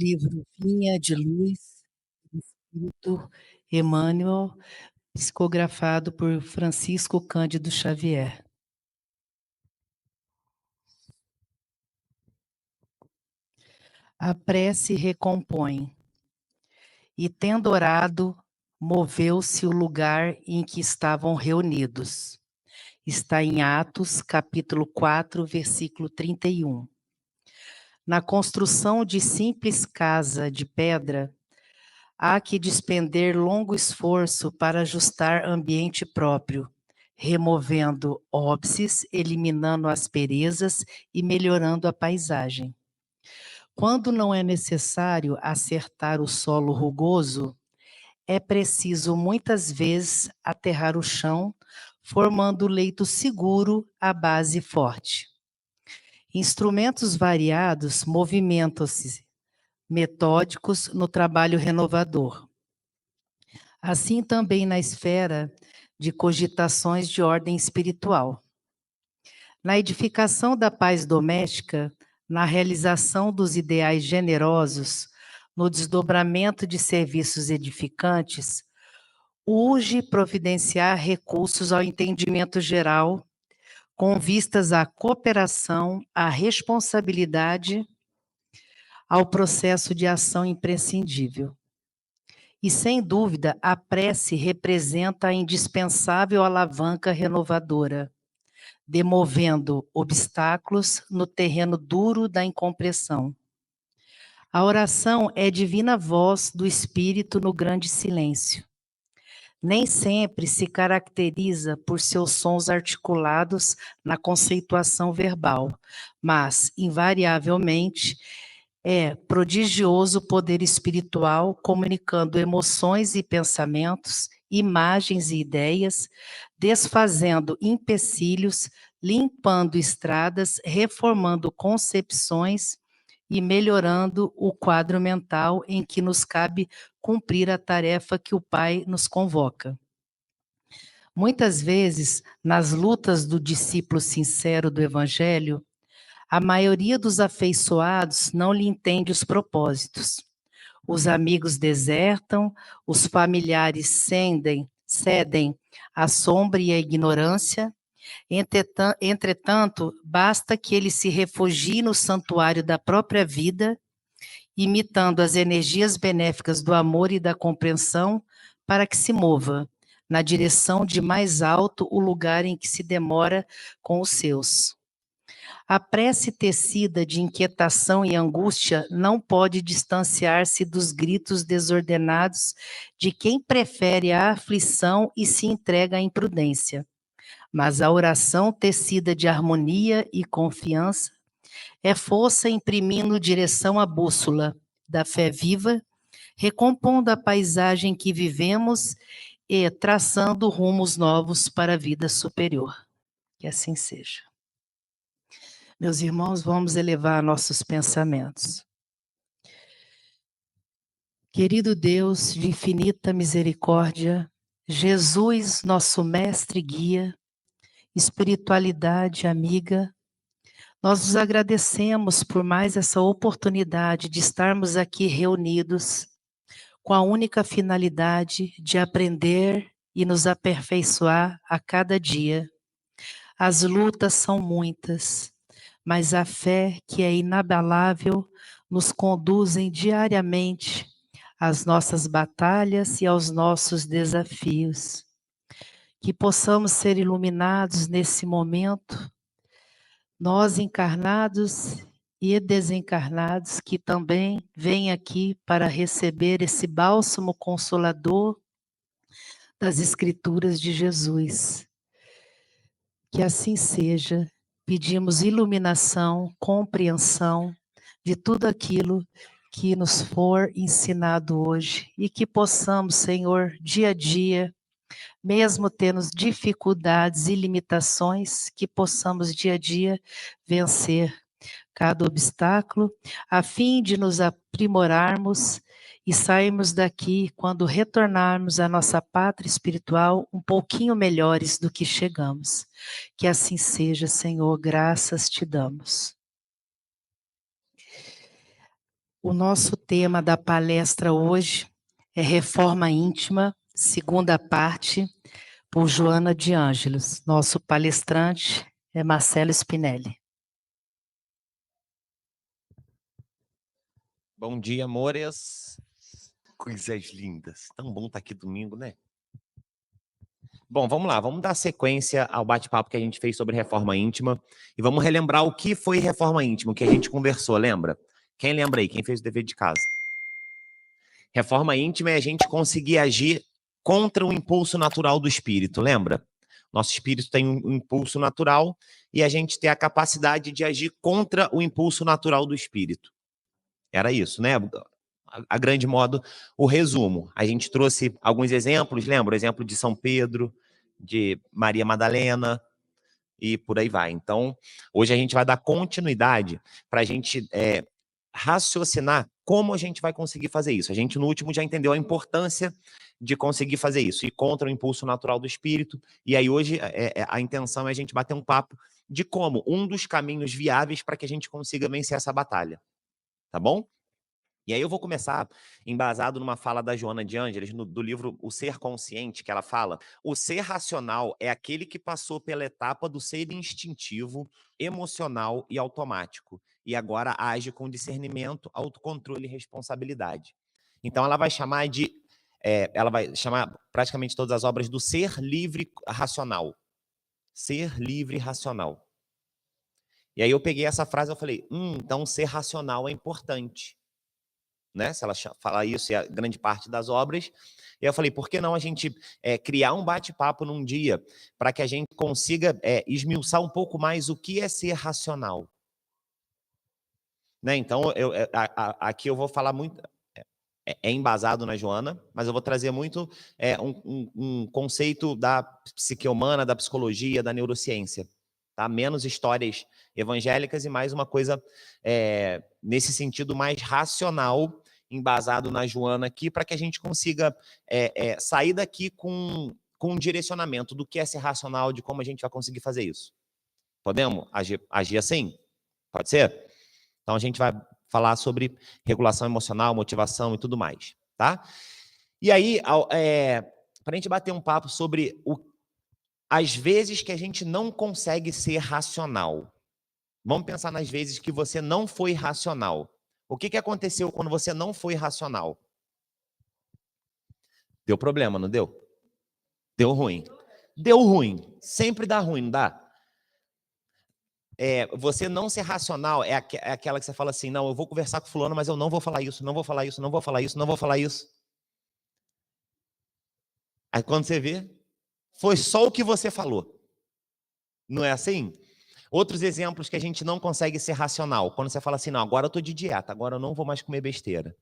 livro Vinha de Luz, do Espírito Emmanuel, psicografado por Francisco Cândido Xavier. A prece recompõe. E tendo orado, moveu-se o lugar em que estavam reunidos. Está em Atos, capítulo 4, versículo 31. Na construção de simples casa de pedra, há que despender longo esforço para ajustar ambiente próprio, removendo óbices, eliminando asperezas e melhorando a paisagem. Quando não é necessário acertar o solo rugoso, é preciso muitas vezes aterrar o chão, formando leito seguro à base forte. Instrumentos variados movimentam-se, metódicos no trabalho renovador. Assim também na esfera de cogitações de ordem espiritual. Na edificação da paz doméstica, na realização dos ideais generosos, no desdobramento de serviços edificantes, urge providenciar recursos ao entendimento geral, com vistas à cooperação, à responsabilidade, ao processo de ação imprescindível. E, sem dúvida, a prece representa a indispensável alavanca renovadora, demovendo obstáculos no terreno duro da incompreensão. A oração é divina voz do Espírito no grande silêncio. Nem sempre se caracteriza por seus sons articulados na conceituação verbal, mas, invariavelmente, é prodigioso poder espiritual, comunicando emoções e pensamentos, imagens e ideias, desfazendo empecilhos, limpando estradas, reformando concepções e melhorando o quadro mental em que nos cabe cumprir a tarefa que o Pai nos convoca. Muitas vezes, nas lutas do discípulo sincero do Evangelho, a maioria dos afeiçoados não lhe entende os propósitos. Os amigos desertam, os familiares cedem à sombra e à ignorância. Entretanto, basta que ele se refugie no santuário da própria vida, imitando as energias benéficas do amor e da compreensão, para que se mova na direção de mais alto o lugar em que se demora com os seus. A prece tecida de inquietação e angústia não pode distanciar-se dos gritos desordenados de quem prefere a aflição e se entrega à imprudência. Mas a oração tecida de harmonia e confiança é força imprimindo direção à bússola da fé viva, recompondo a paisagem que vivemos e traçando rumos novos para a vida superior. Que assim seja. Meus irmãos, vamos elevar nossos pensamentos. Querido Deus de infinita misericórdia, Jesus, nosso mestre e guia, espiritualidade amiga, nós nos agradecemos por mais essa oportunidade de estarmos aqui reunidos com a única finalidade de aprender e nos aperfeiçoar a cada dia. As lutas são muitas, mas a fé que é inabalável nos conduzem diariamente às nossas batalhas e aos nossos desafios. Que possamos ser iluminados nesse momento, nós encarnados e desencarnados, que também vêm aqui para receber esse bálsamo consolador das Escrituras de Jesus. Que assim seja. Pedimos iluminação, compreensão de tudo aquilo que nos for ensinado hoje e que possamos, Senhor, dia a dia, mesmo tendo dificuldades e limitações, que possamos dia a dia vencer cada obstáculo, a fim de nos aprimorarmos e sairmos daqui, quando retornarmos à nossa pátria espiritual, um pouquinho melhores do que chegamos. Que assim seja, Senhor, graças te damos. O nosso tema da palestra hoje é Reforma Íntima, segunda parte, por Joana de Ângelos. Nosso palestrante é Marcelo Spinelli. Bom dia, amores. Coisas lindas. Tão bom estar aqui domingo, né? Bom, vamos lá. Vamos dar sequência ao bate-papo que a gente fez sobre reforma íntima. E vamos relembrar o que foi reforma íntima, o que a gente conversou, lembra? Quem lembra aí? Quem fez o dever de casa? Reforma íntima é a gente conseguir agir contra o impulso natural do espírito, lembra? Nosso espírito tem um impulso natural e a gente tem a capacidade de agir contra o impulso natural do espírito. Era isso, né? A grande modo, o resumo. A gente trouxe alguns exemplos, lembra? O exemplo de São Pedro, de Maria Madalena e por aí vai. Então, hoje a gente vai dar continuidade para a gente raciocinar como a gente vai conseguir fazer isso. A gente, no último, já entendeu a importância de conseguir fazer isso, e contra o impulso natural do espírito. E aí, hoje, a intenção é a gente bater um papo de como um dos caminhos viáveis para que a gente consiga vencer essa batalha. Tá bom? E aí eu vou começar embasado numa fala da Joana de Ângeles, do livro O Ser Consciente, que ela fala: o ser racional é aquele que passou pela etapa do ser instintivo, emocional e automático, e agora age com discernimento, autocontrole e responsabilidade. Então ela vai chamar praticamente todas as obras do ser livre racional. Ser livre racional. E aí eu peguei essa frase e falei, então ser racional é importante. Né? Se ela falar isso, é a grande parte das obras. E eu falei, por que não a gente criar um bate-papo num dia para que a gente consiga esmiuçar um pouco mais o que é ser racional? Né? Então, aqui eu vou falar muito... É embasado na Joana, mas eu vou trazer muito um conceito da psique humana, da psicologia, da neurociência. Tá? Menos histórias evangélicas e mais uma coisa nesse sentido mais racional, embasado na Joana aqui, para que a gente consiga sair daqui com um direcionamento do que é ser racional, de como a gente vai conseguir fazer isso. Podemos agir assim? Pode ser? Então a gente vai falar sobre regulação emocional, motivação e tudo mais, tá? E aí, para a gente bater um papo sobre as vezes que a gente não consegue ser racional. Vamos pensar nas vezes que você não foi racional. O que aconteceu quando você não foi racional? Deu problema, não deu? Deu ruim. Deu ruim. Sempre dá ruim, não dá? Você não ser racional é aquela que você fala assim, não, eu vou conversar com fulano, mas eu não vou falar isso, não vou falar isso, não vou falar isso, não vou falar isso. Aí quando você vê, foi só o que você falou. Não é assim? Outros exemplos que a gente não consegue ser racional. Quando você fala assim, não, agora eu estou de dieta, agora eu não vou mais comer besteira.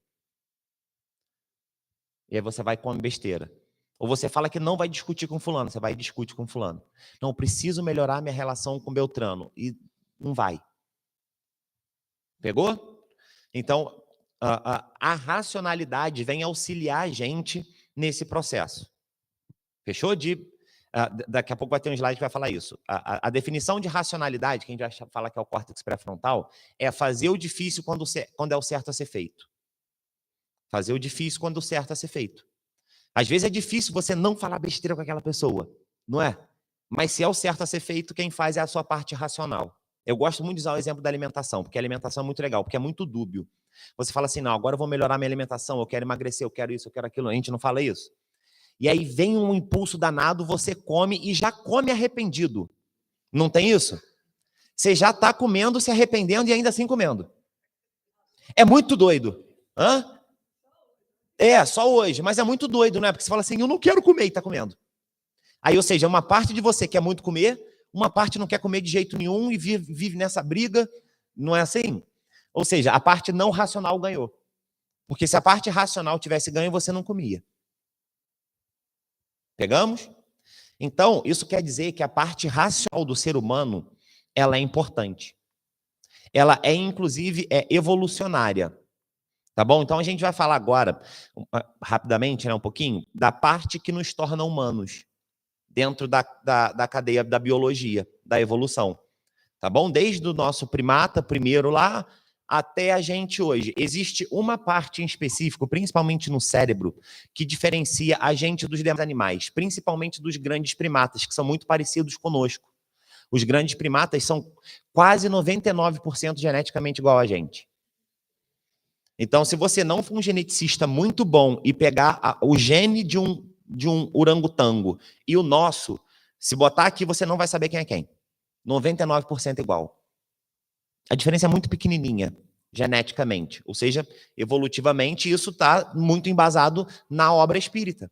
E aí você vai comer besteira. Ou você fala que não vai discutir com fulano, você vai e discute com fulano. Não, eu preciso melhorar minha relação com Beltrano. E não vai. Pegou? Então, a racionalidade vem auxiliar a gente nesse processo. Fechou? Daqui a pouco vai ter um slide que vai falar isso. A definição de racionalidade, que a gente vai falar que é o córtex pré-frontal, é fazer o difícil quando é o certo a ser feito. Fazer o difícil quando o certo a ser feito. Às vezes é difícil você não falar besteira com aquela pessoa, não é? Mas se é o certo a ser feito, quem faz é a sua parte racional. Eu gosto muito de usar o exemplo da alimentação, porque a alimentação é muito legal, porque é muito dúbio. Você fala assim, não, agora eu vou melhorar minha alimentação, eu quero emagrecer, eu quero isso, eu quero aquilo. A gente não fala isso? E aí vem um impulso danado, você come e já come arrependido. Não tem isso? Você já está comendo, se arrependendo e ainda assim comendo. É muito doido. Hã? Só hoje, mas é muito doido, não é? Porque você fala assim, eu não quero comer e está comendo. Aí, ou seja, uma parte de você quer muito comer, uma parte não quer comer de jeito nenhum e vive nessa briga, não é assim? Ou seja, a parte não racional ganhou. Porque se a parte racional tivesse ganho, você não comia. Pegamos? Então, isso quer dizer que a parte racional do ser humano, ela é importante. Ela é, inclusive, evolucionária. Tá bom? Então, a gente vai falar agora, rapidamente, né, um pouquinho, da parte que nos torna humanos, dentro da cadeia da biologia, da evolução. Tá bom? Desde o nosso primata, primeiro lá, até a gente hoje, existe uma parte em específico, principalmente no cérebro, que diferencia a gente dos demais animais, principalmente dos grandes primatas, que são muito parecidos conosco. Os grandes primatas são quase 99% geneticamente igual a gente. Então, se você não for um geneticista muito bom e pegar o gene de um orangotango e o nosso, se botar aqui, você não vai saber quem é quem. 99% igual. A diferença é muito pequenininha, geneticamente. Ou seja, evolutivamente, isso está muito embasado na obra espírita.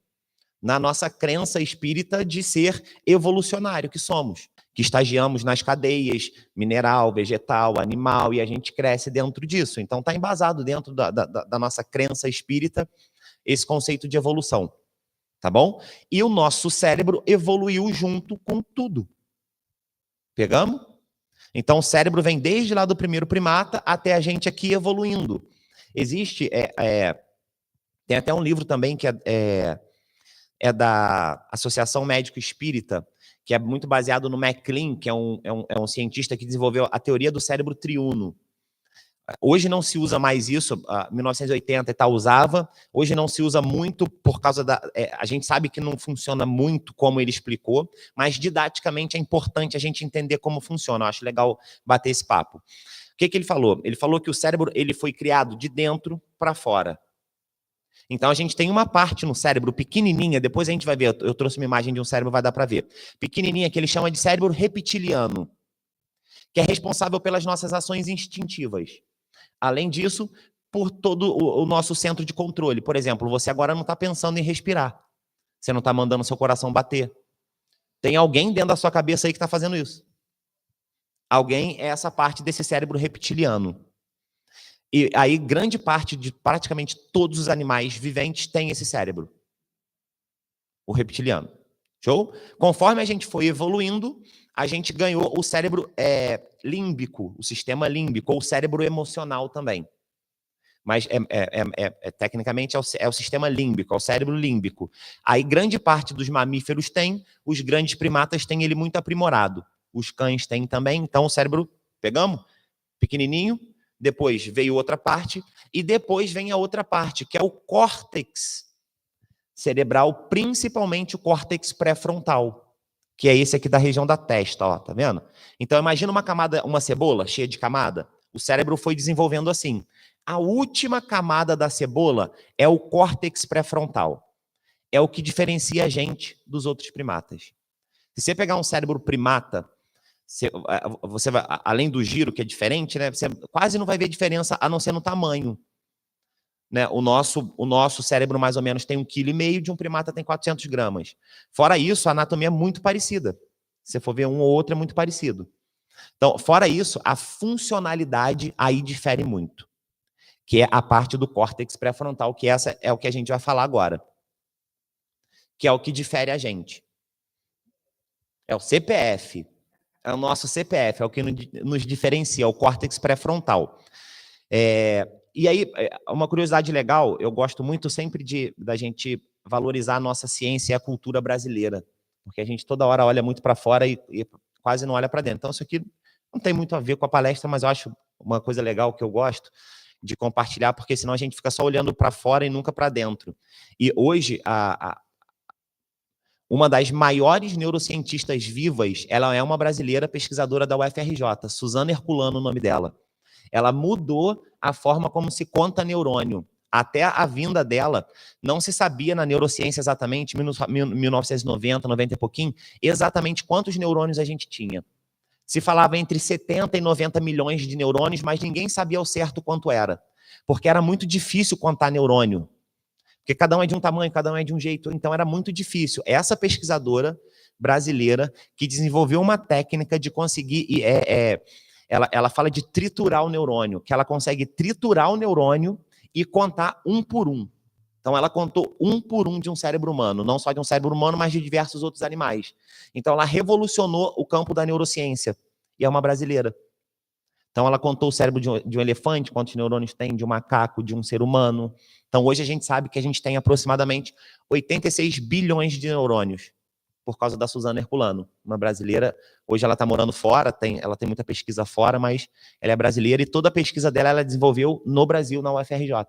Na nossa crença espírita de ser evolucionário que somos. Que estagiamos nas cadeias mineral, vegetal, animal, e a gente cresce dentro disso. Então, está embasado dentro da nossa crença espírita esse conceito de evolução. Tá bom? E o nosso cérebro evoluiu junto com tudo. Pegamos? Então, o cérebro vem desde lá do primeiro primata até a gente aqui evoluindo. Existe, tem até um livro também que é da Associação Médico Espírita, que é muito baseado no MacLean, que é um cientista que desenvolveu a teoria do cérebro triuno. Hoje não se usa mais isso, 1980 e tal usava, hoje não se usa muito por causa a gente sabe que não funciona muito como ele explicou, mas didaticamente é importante a gente entender como funciona. Eu acho legal bater esse papo. O que ele falou? Ele falou que o cérebro ele foi criado de dentro para fora. Então a gente tem uma parte no cérebro pequenininha, depois a gente vai ver, eu trouxe uma imagem de um cérebro, vai dar para ver. Pequenininha, que ele chama de cérebro reptiliano, que é responsável pelas nossas ações instintivas. Além disso, por todo o nosso centro de controle. Por exemplo, você agora não está pensando em respirar. Você não está mandando seu coração bater. Tem alguém dentro da sua cabeça aí que está fazendo isso. Alguém é essa parte desse cérebro reptiliano. E aí, grande parte de praticamente todos os animais viventes tem esse cérebro. O reptiliano. Show? Conforme a gente foi evoluindo, a gente ganhou o cérebro límbico, o sistema límbico, ou o cérebro emocional também. Mas tecnicamente é o sistema límbico, é o cérebro límbico. Aí grande parte dos mamíferos tem, os grandes primatas têm ele muito aprimorado. Os cães têm também, então o cérebro, pegamos? Pequenininho, depois veio outra parte, e depois vem a outra parte, que é o córtex cerebral, principalmente o córtex pré-frontal, que é esse aqui da região da testa, ó, tá vendo? Então imagina uma cebola cheia de camada, o cérebro foi desenvolvendo assim. A última camada da cebola é o córtex pré-frontal. É o que diferencia a gente dos outros primatas. Se você pegar um cérebro primata, você vai, além do giro, que é diferente, né? Você quase não vai ver diferença, a não ser no tamanho. Né? O nosso cérebro, mais ou menos, tem 1,5 kg, de um primata tem 400 gramas. Fora isso, a anatomia é muito parecida. Se você for ver um ou outro, é muito parecido. Então, fora isso, a funcionalidade aí difere muito. Que é a parte do córtex pré-frontal, que essa é o que a gente vai falar agora. Que é o que difere a gente. É o CPF. É o nosso CPF, é o que nos diferencia, o córtex pré-frontal. E aí, uma curiosidade legal, eu gosto muito sempre da gente valorizar a nossa ciência e a cultura brasileira, porque a gente toda hora olha muito para fora e quase não olha para dentro. Então, isso aqui não tem muito a ver com a palestra, mas eu acho uma coisa legal que eu gosto de compartilhar, porque senão a gente fica só olhando para fora e nunca para dentro. E hoje, uma das maiores neurocientistas vivas, ela é uma brasileira pesquisadora da UFRJ, Suzana Herculano, o nome dela. Ela mudou a forma como se conta neurônio. Até a vinda dela, não se sabia na neurociência exatamente, 1990, 90 e pouquinho, exatamente quantos neurônios a gente tinha. Se falava entre 70 e 90 milhões de neurônios, mas ninguém sabia ao certo quanto era. Porque era muito difícil contar neurônio. Porque cada um é de um tamanho, cada um é de um jeito, então era muito difícil. Essa pesquisadora brasileira que desenvolveu uma técnica de conseguir... Ela fala de triturar o neurônio, que ela consegue triturar o neurônio e contar um por um. Então, ela contou um por um de um cérebro humano, não só de um cérebro humano, mas de diversos outros animais. Então, ela revolucionou o campo da neurociência, e é uma brasileira. Então, ela contou o cérebro de um elefante, quantos neurônios tem, de um macaco, de um ser humano. Então, hoje a gente sabe que a gente tem aproximadamente 86 bilhões de neurônios. por causa da Suzana Herculano, uma brasileira. Hoje ela está morando fora, ela tem muita pesquisa fora, mas ela é brasileira e toda a pesquisa dela ela desenvolveu no Brasil, na UFRJ.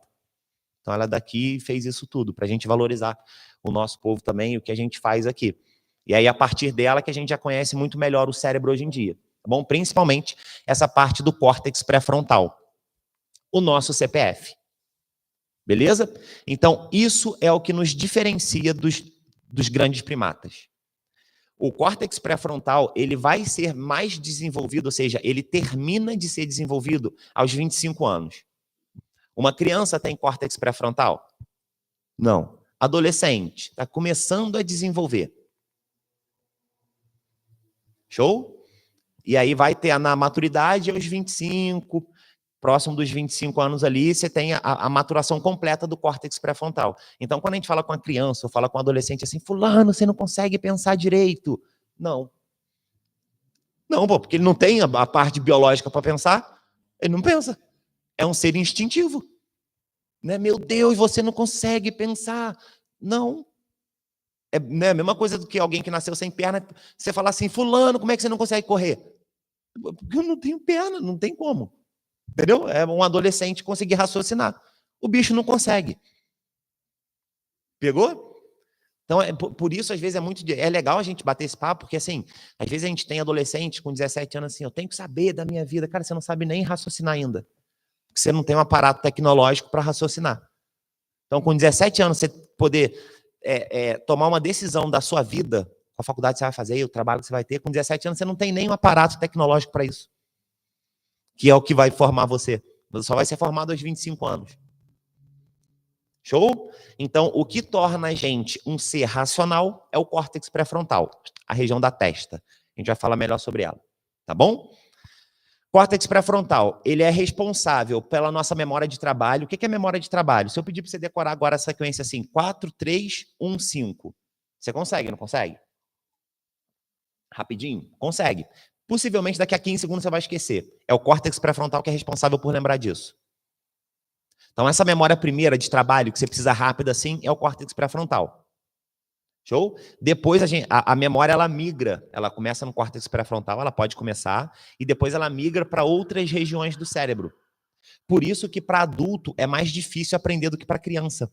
Então ela daqui fez isso tudo, para a gente valorizar o nosso povo também, o que a gente faz aqui. E aí, a partir dela, que a gente já conhece muito melhor o cérebro hoje em dia. Tá bom? Principalmente essa parte do córtex pré-frontal. O nosso CPF. Beleza? Então, isso é o que nos diferencia dos grandes primatas. O córtex pré-frontal, ele vai ser mais desenvolvido, ou seja, ele termina de ser desenvolvido aos 25 anos. Uma criança tem córtex pré-frontal? Não. Adolescente, está começando a desenvolver. Show? E aí vai ter na maturidade aos 25, próximo dos 25 anos ali, você tem a maturação completa do córtex pré-frontal. Então, quando a gente fala com a criança, ou fala com um adolescente assim, fulano, você não consegue pensar direito. Não. Não, pô, porque ele não tem a parte biológica para pensar, ele não pensa. É um ser instintivo. Né? Meu Deus, você não consegue pensar. Não. É, né, a mesma coisa do que alguém que nasceu sem perna, você falar assim, fulano, como é que você não consegue correr? Porque eu não tenho perna, não tem como. Entendeu? É um adolescente conseguir raciocinar. O bicho não consegue. Pegou? Então, por isso, às vezes, é legal a gente bater esse papo, porque, assim, às vezes a gente tem adolescente com 17 anos assim, eu tenho que saber da minha vida. Cara, você não sabe nem raciocinar ainda. Porque você não tem um aparato tecnológico para raciocinar. Então, com 17 anos, você poder tomar uma decisão da sua vida, a faculdade que você vai fazer, o trabalho que você vai ter, com 17 anos, você não tem nenhum aparato tecnológico para isso. Que é o que vai formar você. Você só vai ser formado aos 25 anos. Show? Então, o que torna a gente um ser racional é o córtex pré-frontal, a região da testa. A gente vai falar melhor sobre ela, tá bom? Córtex pré-frontal, ele é responsável pela nossa memória de trabalho. O que é memória de trabalho? Se eu pedir para você decorar agora a sequência assim, 4, 3, 1, 5. Você consegue, não consegue? Rapidinho? Consegue. Possivelmente daqui a 15 segundos você vai esquecer. É o córtex pré-frontal que é responsável por lembrar disso. Então, essa memória primeira de trabalho, que você precisa rápida assim, é o córtex pré-frontal. Show? Depois a memória ela migra, ela começa no córtex pré-frontal, ela pode começar, e depois ela migra para outras regiões do cérebro. Por isso que para adulto é mais difícil aprender do que para criança.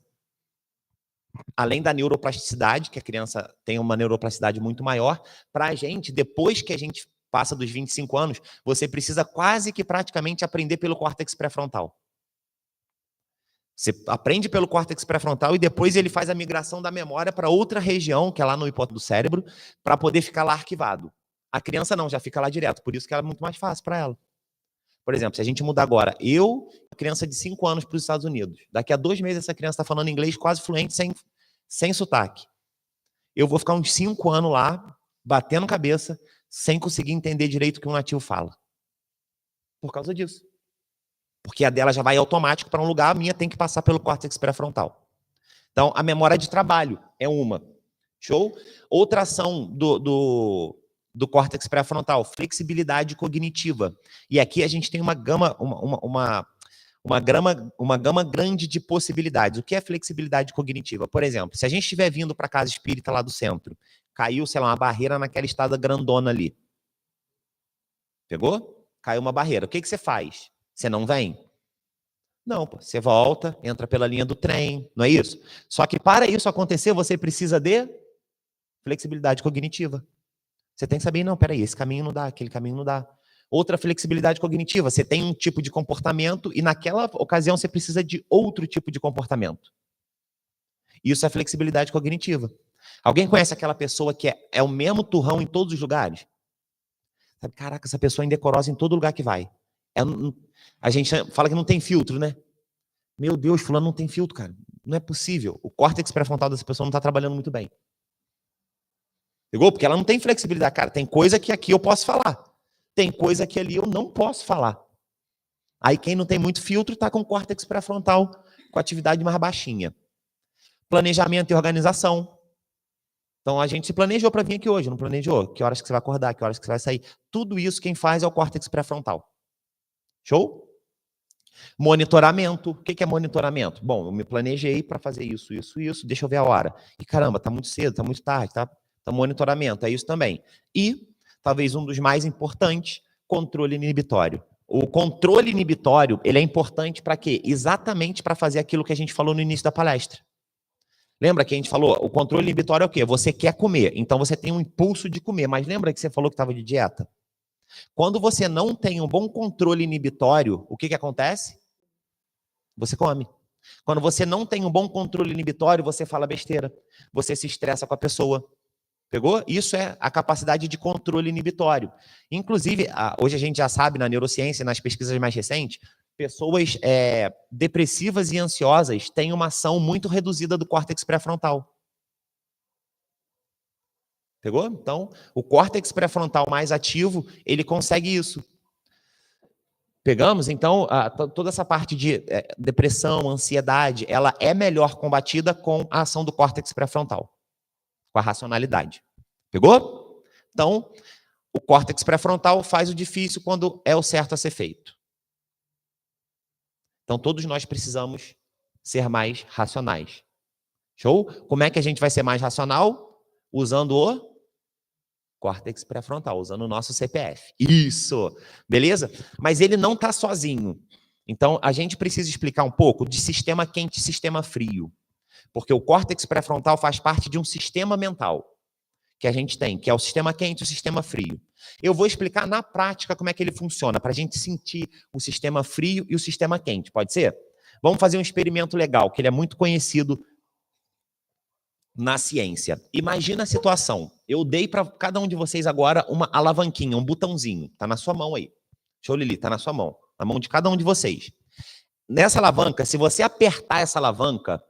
Além da neuroplasticidade, que a criança tem uma neuroplasticidade muito maior, para a gente, depois que a gente passa dos 25 anos, você precisa quase que praticamente aprender pelo córtex pré-frontal. Você aprende pelo córtex pré-frontal e depois ele faz a migração da memória para outra região, que é lá no hipótese do cérebro, para poder ficar lá arquivado. A criança não, já fica lá direto, por isso que é muito mais fácil para ela. Por exemplo, se a gente mudar agora, criança de 5 anos para os Estados Unidos, daqui a 2 meses essa criança está falando inglês quase fluente, sem sotaque. Eu vou ficar uns 5 anos lá, batendo cabeça, sem conseguir entender direito o que um nativo fala. Por causa disso. Porque a dela já vai automático para um lugar, a minha tem que passar pelo córtex pré-frontal. Então, a memória de trabalho é uma. Show? Outra ação do córtex pré-frontal, flexibilidade cognitiva. E aqui a gente tem uma gama grande de possibilidades. O que é flexibilidade cognitiva? Por exemplo, se a gente estiver vindo para a casa espírita lá do centro, caiu, sei lá, uma barreira naquela estrada grandona ali. Pegou? Caiu uma barreira. O que você faz? Você não vem? Não, pô. Você volta, entra pela linha do trem, não é isso? Só que para isso acontecer, você precisa de flexibilidade cognitiva. Você tem que saber, não, peraí, esse caminho não dá, aquele caminho não dá. Outra flexibilidade cognitiva, você tem um tipo de comportamento e naquela ocasião você precisa de outro tipo de comportamento. Isso é flexibilidade cognitiva. Alguém conhece aquela pessoa que é o mesmo turrão em todos os lugares? Sabe, caraca, essa pessoa é indecorosa em todo lugar que vai. A gente fala que não tem filtro, né? Meu Deus, fulano não tem filtro, cara. Não é possível. O córtex pré-frontal dessa pessoa não está trabalhando muito bem. Pegou? Porque ela não tem flexibilidade. Cara, tem coisa que aqui eu posso falar. Tem coisa que ali eu não posso falar. Aí quem não tem muito filtro está com o córtex pré-frontal com atividade mais baixinha. Planejamento e organização. Então a gente se planejou para vir aqui hoje, não planejou? Que horas que você vai acordar, que horas que você vai sair. Tudo isso quem faz é o córtex pré-frontal. Show? Monitoramento. O que é monitoramento? Bom, eu me planejei para fazer isso. Deixa eu ver a hora. E caramba, tá muito cedo, tá muito tarde, tá Então, monitoramento é isso também. E, talvez um dos mais importantes, controle inibitório. O controle inibitório, ele é importante para quê? Exatamente para fazer aquilo que a gente falou no início da palestra. Lembra que a gente falou, o controle inibitório é o quê? Você quer comer, então você tem um impulso de comer, mas lembra que você falou que estava de dieta? Quando você não tem um bom controle inibitório, o que acontece? Você come. Quando você não tem um bom controle inibitório, você fala besteira, você se estressa com a pessoa. Pegou? Isso é a capacidade de controle inibitório. Inclusive, hoje a gente já sabe na neurociência, nas pesquisas mais recentes, pessoas depressivas e ansiosas têm uma ação muito reduzida do córtex pré-frontal. Pegou? Então, o córtex pré-frontal mais ativo, ele consegue isso. Pegamos? Então, toda essa parte de depressão, ansiedade, ela é melhor combatida com a ação do córtex pré-frontal, com a racionalidade. Pegou? Então, o córtex pré-frontal faz o difícil quando é o certo a ser feito. Então, todos nós precisamos ser mais racionais. Show? Como é que a gente vai ser mais racional? Usando o córtex pré-frontal, usando o nosso CPF. Isso! Beleza? Mas ele não está sozinho. Então, a gente precisa explicar um pouco de sistema quente e sistema frio. Porque o córtex pré-frontal faz parte de um sistema mental que a gente tem, que é o sistema quente e o sistema frio. Eu vou explicar na prática como é que ele funciona, para a gente sentir o sistema frio e o sistema quente, pode ser? Vamos fazer um experimento legal, que ele é muito conhecido na ciência. Imagina a situação, eu dei para cada um de vocês agora uma alavanquinha, um botãozinho, tá na sua mão aí. Show, Lili, tá na sua mão, na mão de cada um de vocês. Nessa alavanca, se você apertar essa alavanca,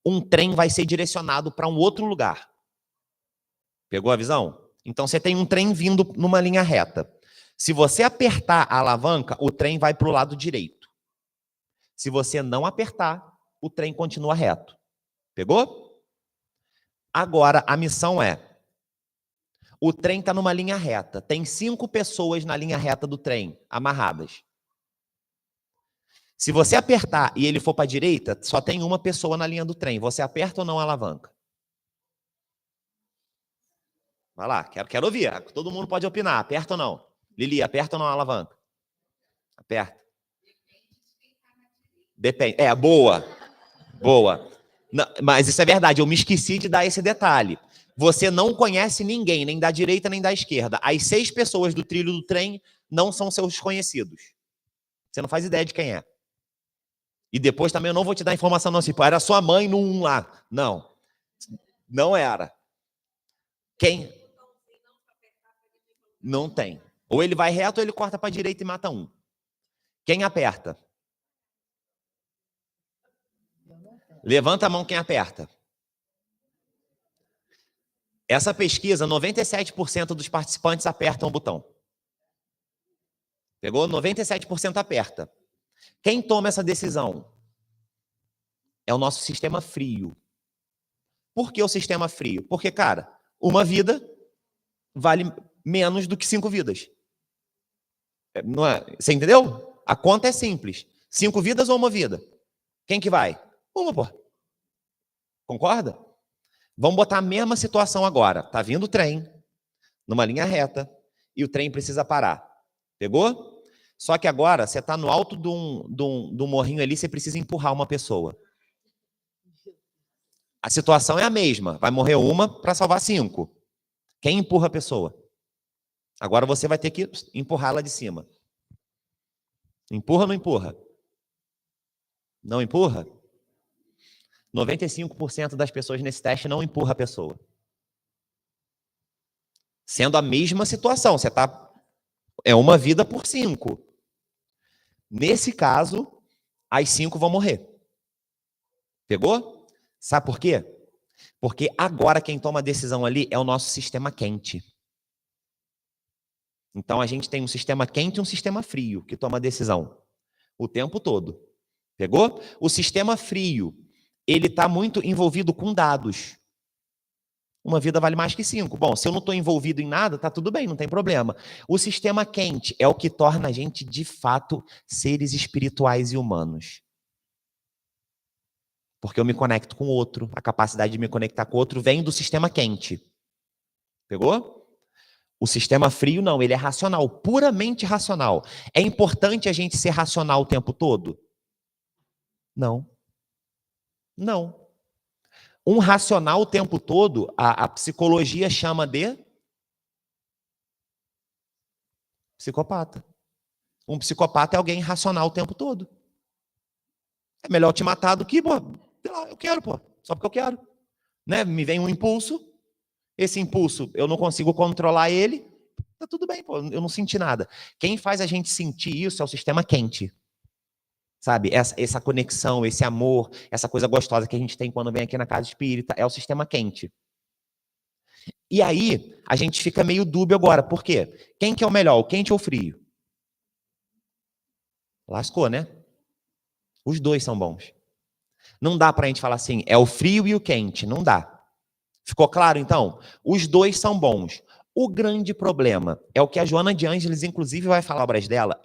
um trem vai ser direcionado para um outro lugar. Pegou a visão? Então, você tem um trem vindo numa linha reta. Se você apertar a alavanca, o trem vai para o lado direito. Se você não apertar, o trem continua reto. Pegou? Agora, a missão é, o trem está numa linha reta. Tem 5 pessoas na linha reta do trem, amarradas. Se você apertar e ele for para a direita, só tem uma pessoa na linha do trem. Você aperta ou não a alavanca? Vai lá, quero ouvir. Todo mundo pode opinar. Aperta ou não? Lili, aperta ou não a alavanca? Aperta. Depende. Boa. Boa. Não, mas isso é verdade, eu me esqueci de dar esse detalhe. Você não conhece ninguém, nem da direita nem da esquerda. As 6 pessoas do trilho do trem não são seus conhecidos. Você não faz ideia de quem é. E depois também eu não vou te dar informação não, assim, era sua mãe no 1 lá. Não. Não era. Quem? Não tem. Ou ele vai reto ou ele corta para a direita e mata um. Quem aperta? Levanta a mão quem aperta. Essa pesquisa, 97% dos participantes apertam o botão. Pegou? 97% aperta. Quem toma essa decisão? É o nosso sistema frio. Por que o sistema frio? Porque, cara, uma vida vale menos do que 5 vidas. Não é? Você entendeu? A conta é simples. 5 vidas ou uma vida? Quem que vai? Uma, pô. Concorda? Vamos botar a mesma situação agora. Tá vindo o trem, numa linha reta, e o trem precisa parar. Pegou? Só que agora, você está no alto de um morrinho ali, você precisa empurrar uma pessoa. A situação é a mesma. Vai morrer uma para salvar 5. Quem empurra a pessoa? Agora você vai ter que empurrá-la de cima. Empurra ou não empurra? Não empurra? 95% das pessoas nesse teste não empurra a pessoa. Sendo a mesma situação. Você tá... É uma vida por 5. Nesse caso, as 5 vão morrer. Pegou? Sabe por quê? Porque agora quem toma a decisão ali é o nosso sistema quente. Então a gente tem um sistema quente e um sistema frio que toma a decisão o tempo todo. Pegou? O sistema frio, ele está muito envolvido com dados. Uma vida vale mais que 5. Bom, se eu não estou envolvido em nada, tá tudo bem, não tem problema. O sistema quente é o que torna a gente, de fato, seres espirituais e humanos. Porque eu me conecto com o outro, a capacidade de me conectar com o outro vem do sistema quente. Pegou? O sistema frio, não, ele é racional, puramente racional. É importante a gente ser racional o tempo todo? Não. Não. Um racional o tempo todo, a psicologia chama de psicopata. Um psicopata é alguém racional o tempo todo. É melhor te matar do que, pô, sei lá, eu quero, pô, só porque eu quero. Né? Me vem um impulso, esse impulso eu não consigo controlar ele, tá tudo bem, pô, eu não senti nada. Quem faz a gente sentir isso é o sistema quente. Sabe? Essa conexão, esse amor, essa coisa gostosa que a gente tem quando vem aqui na casa espírita, é o sistema quente. E aí, a gente fica meio dúbio agora. Por quê? Quem que é o melhor, o quente ou o frio? Lascou, né? Os dois são bons. Não dá pra gente falar assim, é o frio e o quente. Não dá. Ficou claro, então? Os dois são bons. O grande problema é o que a Joana de Ângeles, inclusive, vai falar obras dela.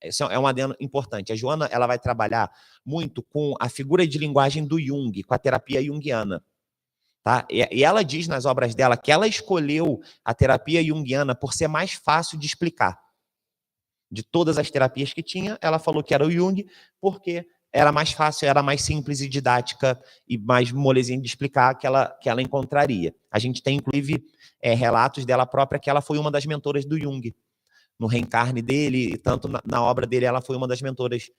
Isso é um adendo importante. A Joana, ela vai trabalhar muito com a figura de linguagem do Jung, com a terapia junguiana. Tá? E ela diz nas obras dela que ela escolheu a terapia junguiana por ser mais fácil de explicar. De todas as terapias que tinha, ela falou que era o Jung, porque era mais fácil, era mais simples e didática e mais molezinha de explicar que ela encontraria. A gente tem, inclusive, relatos dela própria que ela foi uma das mentoras do Jung. No reencarne dele, e tanto na obra dele, ela foi uma das mentoras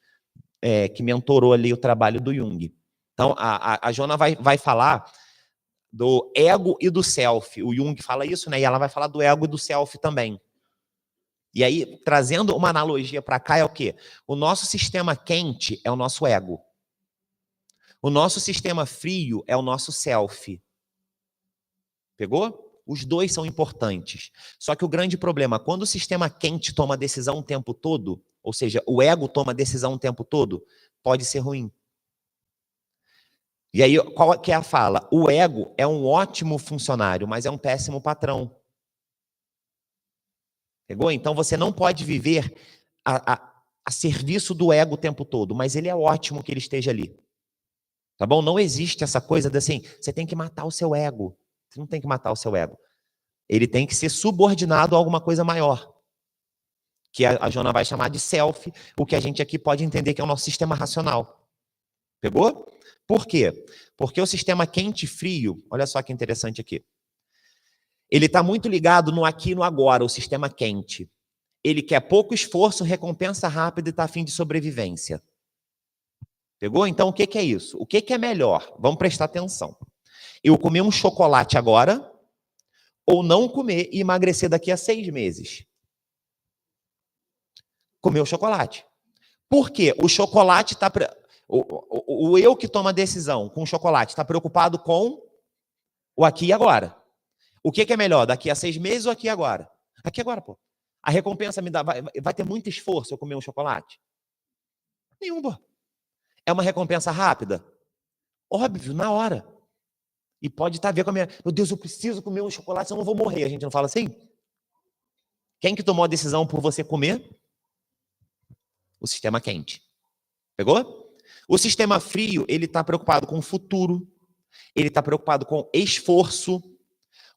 que mentorou ali o trabalho do Jung. Então, a Joana vai falar do ego e do self. O Jung fala isso, né? E ela vai falar do ego e do self também. E aí, trazendo uma analogia para cá, é o quê? O nosso sistema quente é o nosso ego. O nosso sistema frio é o nosso self. Pegou? Os dois são importantes. Só que o grande problema, quando o sistema quente toma decisão o tempo todo, ou seja, o ego toma decisão o tempo todo, pode ser ruim. E aí, qual que é a fala? O ego é um ótimo funcionário, mas é um péssimo patrão. Pegou? Então, você não pode viver a serviço do ego o tempo todo, mas ele é ótimo que ele esteja ali. Tá bom? Não existe essa coisa de assim, você tem que matar o seu ego. Você não tem que matar o seu ego. Ele tem que ser subordinado a alguma coisa maior. Que a Joana vai chamar de self, o que a gente aqui pode entender que é o nosso sistema racional. Pegou? Por quê? Porque o sistema quente e frio, olha só que interessante aqui. Ele está muito ligado no aqui e no agora, o sistema quente. Ele quer pouco esforço, recompensa rápida e está a fim de sobrevivência. Pegou? Então, o que é isso? O que é melhor? Vamos prestar atenção. Eu comer um chocolate agora ou não comer e emagrecer daqui a 6 meses? Comer o chocolate. Por quê? O chocolate está... O eu que toma a decisão com o chocolate está preocupado com o aqui e agora. O que é melhor? Daqui a 6 meses ou aqui e agora? Aqui e agora, pô. A recompensa me dá... Vai ter muito esforço eu comer um chocolate? Nenhum, pô. É uma recompensa rápida? Óbvio, na hora. E pode estar a ver com a minha... Meu Deus, eu preciso comer um chocolate, senão eu vou morrer. A gente não fala assim? Quem que tomou a decisão por você comer? O sistema quente. Pegou? O sistema frio, ele está preocupado com o futuro. Ele está preocupado com esforço,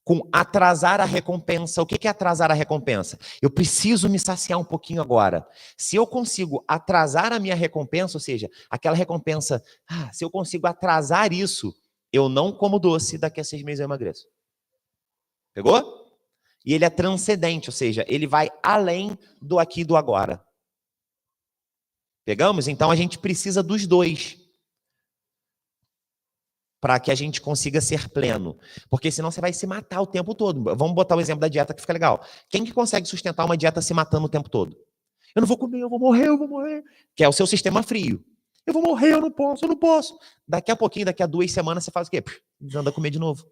com atrasar a recompensa. O que é atrasar a recompensa? Eu preciso me saciar um pouquinho agora. Se eu consigo atrasar a minha recompensa, ou seja, aquela recompensa, se eu consigo atrasar isso, eu não como doce, daqui a 6 meses eu emagreço. Pegou? E ele é transcendente, ou seja, ele vai além do aqui e do agora. Pegamos? Então a gente precisa dos dois para que a gente consiga ser pleno. Porque senão você vai se matar o tempo todo. Vamos botar o exemplo da dieta que fica legal. Quem que consegue sustentar uma dieta se matando o tempo todo? Eu não vou comer, eu vou morrer, eu vou morrer. Que é o seu sistema frio. Eu vou morrer, eu não posso, eu não posso. Daqui a pouquinho, daqui a 2 semanas, você faz o quê? Anda a comer de novo.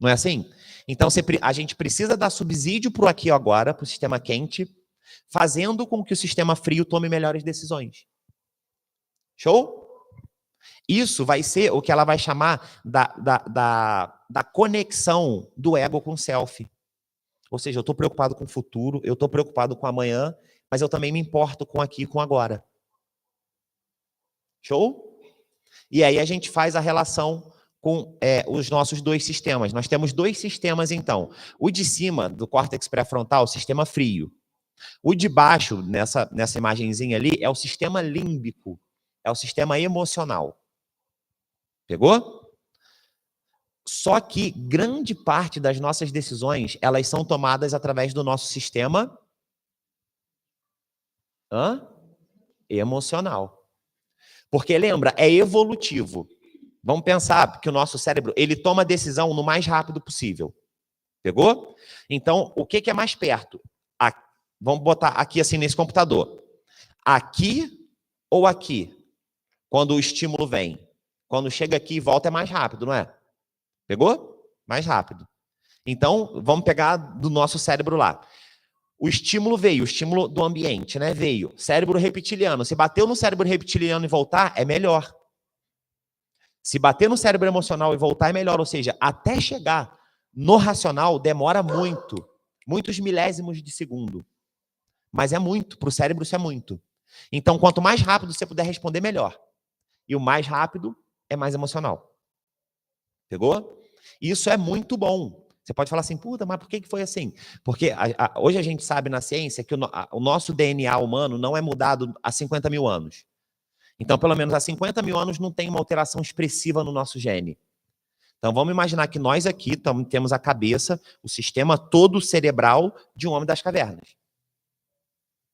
Não é assim? Então, a gente precisa dar subsídio para o aqui e agora, para o sistema quente, fazendo com que o sistema frio tome melhores decisões. Show? Isso vai ser o que ela vai chamar da conexão do ego com o self. Ou seja, eu estou preocupado com o futuro, eu estou preocupado com amanhã, mas eu também me importo com aqui e com agora. Show? E aí a gente faz a relação com os nossos dois sistemas. Nós temos dois sistemas, então. O de cima, do córtex pré-frontal, sistema frio. O de baixo, nessa imagenzinha ali, é o sistema límbico. É o sistema emocional. Pegou? Só que grande parte das nossas decisões, elas são tomadas através do nosso sistema emocional. Porque, lembra, é evolutivo. Vamos pensar que o nosso cérebro, ele toma a decisão no mais rápido possível. Pegou? Então, o que é mais perto? Vamos botar aqui assim nesse computador. Aqui ou aqui? Quando o estímulo vem. Quando chega aqui e volta é mais rápido, não é? Pegou? Mais rápido. Então, vamos pegar do nosso cérebro lá. O estímulo veio, o estímulo do ambiente, né? Veio. Cérebro reptiliano. Se bateu no cérebro reptiliano e voltar, é melhor. Se bater no cérebro emocional e voltar, é melhor. Ou seja, até chegar no racional, demora muito. Muitos milésimos de segundo. Mas é muito. Para o cérebro, isso é muito. Então, quanto mais rápido você puder responder, melhor. E o mais rápido é mais emocional. Pegou? Isso é muito bom. Você pode falar assim, puta, mas por que foi assim? Porque hoje a gente sabe na ciência que o nosso DNA humano não é mudado há 50 mil anos. Então, pelo menos há 50 mil anos não tem uma alteração expressiva no nosso gene. Então, vamos imaginar que nós aqui temos a cabeça, o sistema todo cerebral de um homem das cavernas.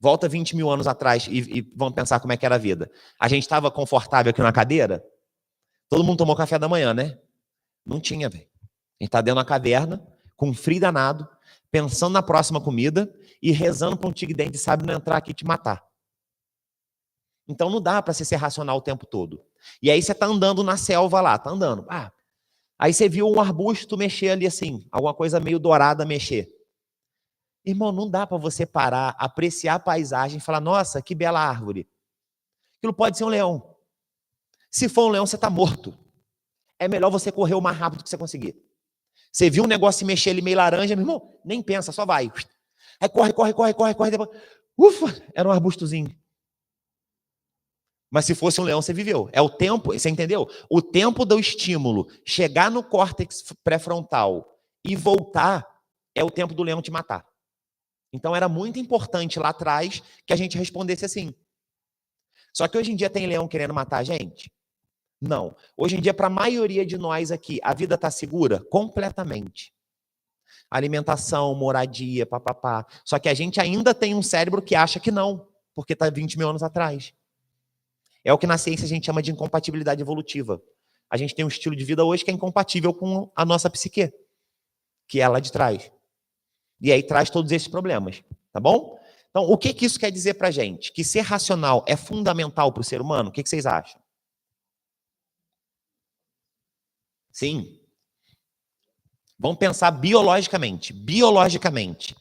Volta 20 mil anos atrás e vamos pensar como é que era a vida. A gente estava confortável aqui na cadeira? Todo mundo tomou café da manhã, né? Não tinha, velho. A gente está dentro da caverna, com um frio danado, pensando na próxima comida e rezando para um tigre-dente sábio não entrar aqui e te matar. Então não dá para você ser racional o tempo todo. E aí você está andando na selva lá, tá andando. Aí você viu um arbusto mexer ali assim, alguma coisa meio dourada mexer. Irmão, não dá para você parar, apreciar a paisagem e falar, nossa, que bela árvore. Aquilo pode ser um leão. Se for um leão, você está morto. É melhor você correr o mais rápido que você conseguir. Você viu um negócio se mexer ali meio laranja, meu irmão, nem pensa, só vai. Aí corre. Depois... Ufa, era um arbustozinho. Mas se fosse um leão, você viveu. É o tempo, você entendeu? O tempo do estímulo chegar no córtex pré-frontal e voltar é o tempo do leão te matar. Então era muito importante lá atrás que a gente respondesse assim. Só que hoje em dia tem leão querendo matar a gente? Não. Hoje em dia, para a maioria de nós aqui, a vida está segura? Completamente. Alimentação, moradia, papapá. Só que a gente ainda tem um cérebro que acha que não, porque está 20 mil anos atrás. É o que na ciência a gente chama de incompatibilidade evolutiva. A gente tem um estilo de vida hoje que é incompatível com a nossa psique, que é lá de trás. E aí traz todos esses problemas, tá bom? Então, o que isso quer dizer pra gente? Que ser racional é fundamental para o ser humano? O que vocês acham? Sim. Vamos pensar biologicamente. Biologicamente,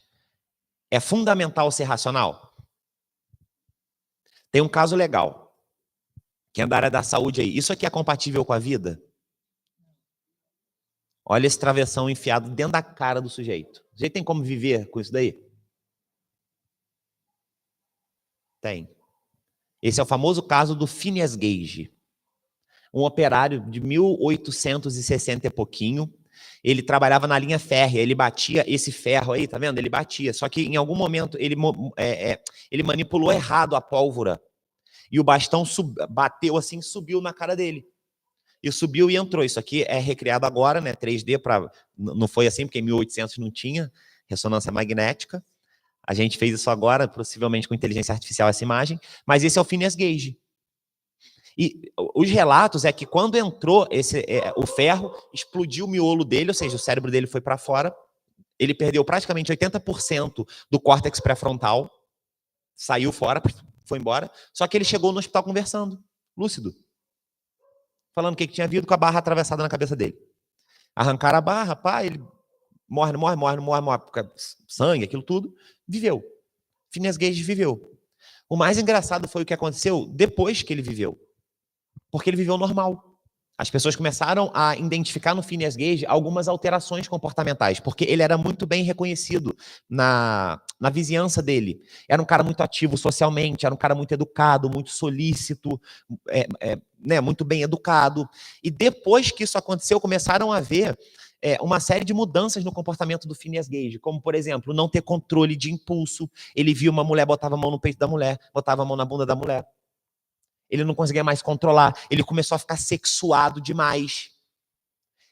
é fundamental ser racional? Tem um caso legal, que é da área da saúde aí. Isso aqui é compatível com a vida? Olha esse travessão enfiado dentro da cara do sujeito. O sujeito tem como viver com isso daí? Tem. Esse é o famoso caso do Phineas Gage. Um operário de 1860 e pouquinho. Ele trabalhava na linha férrea, ele batia esse ferro aí, tá vendo? Ele batia. Só que em algum momento ele manipulou errado a pólvora. E o bastão bateu assim, subiu na cara dele. E subiu e entrou. Isso aqui é recriado agora, né? 3D, não foi assim, porque em 1800 não tinha ressonância magnética. A gente fez isso agora, possivelmente com inteligência artificial, essa imagem. Mas esse é o Phineas Gage. E os relatos é que quando entrou o ferro, explodiu o miolo dele, ou seja, o cérebro dele foi para fora. Ele perdeu praticamente 80% do córtex pré-frontal. Saiu fora, foi embora. Só que ele chegou no hospital conversando, lúcido. Falando o que tinha havido com a barra atravessada na cabeça dele. Arrancaram a barra, pá, ele morre, sangue, aquilo tudo. Viveu. Phineas Gage viveu. O mais engraçado foi o que aconteceu depois que ele viveu. Porque ele viveu normal. As pessoas começaram a identificar no Phineas Gage algumas alterações comportamentais, porque ele era muito bem reconhecido na vizinhança dele. Era um cara muito ativo socialmente, era um cara muito educado, muito solícito, né, muito bem educado. E depois que isso aconteceu, começaram a ver uma série de mudanças no comportamento do Phineas Gage, como, por exemplo, não ter controle de impulso. Ele via uma mulher, botava a mão no peito da mulher, botava a mão na bunda da mulher. Ele não conseguia mais controlar. Ele começou a ficar sexuado demais.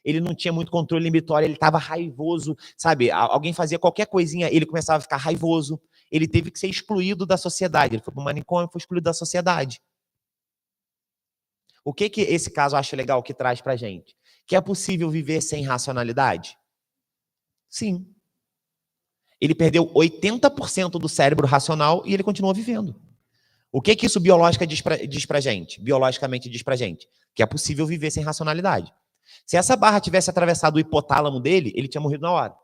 Ele não tinha muito controle inibitório, ele estava raivoso, sabe? Alguém fazia qualquer coisinha, ele começava a ficar raivoso. Ele teve que ser excluído da sociedade. Ele foi para o manicômio e foi excluído da sociedade. O que esse caso eu acho legal que traz para a gente? Que é possível viver sem racionalidade? Sim. Ele perdeu 80% do cérebro racional e ele continua vivendo. O que isso diz pra gente? Biologicamente diz pra gente que é possível viver sem racionalidade. Se essa barra tivesse atravessado o hipotálamo dele, ele tinha morrido na hora.